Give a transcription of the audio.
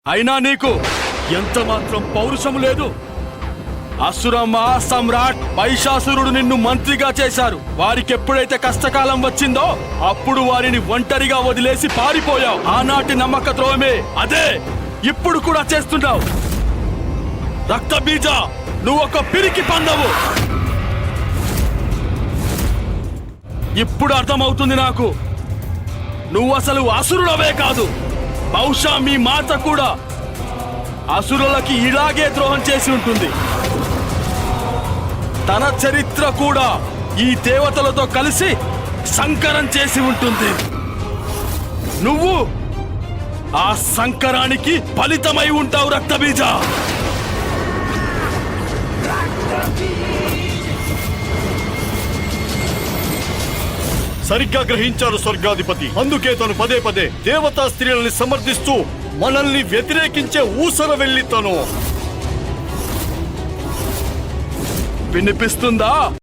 అయినా నీకు ఎంత మాత్రం పౌరుషం లేదు. అసుర మహాసమ్రాట్ మహిషాసురుడు నిన్ను మంత్రిగా చేశారు. వారికి ఎప్పుడైతే కష్టకాలం వచ్చిందో అప్పుడు వారిని ఒంటరిగా వదిలేసి పారిపోయావు. ఆనాటి నమ్మక ద్రోహమే అదే ఇప్పుడు కూడా చేస్తున్నావు. రక్తబీజ, నువ్వు ఒక పిరికి పందవు. ఇప్పుడు అర్థమవుతుంది నాకు, నువ్వు అసలు అసురుడవే కాదు. బహుశా మీ మాత కూడా అసురులకి ఇలాగే ద్రోహం చేసి ఉంటుంది. తన చరిత్ర కూడా ఈ దేవతలతో కలిసి సంకరం చేసి ఉంటుంది. నువ్వు ఆ సంకరానికి ఫలితమై ఉంటావు రక్తబీజ. సరిగ్గా గ్రహించారు స్వర్గాధిపతి. అందుకే తను పదే పదే దేవతా స్త్రీలని సమర్థిస్తూ మనల్ని వ్యతిరేకించే ఊసర వెళ్ళి తను వినిపిస్తుందా?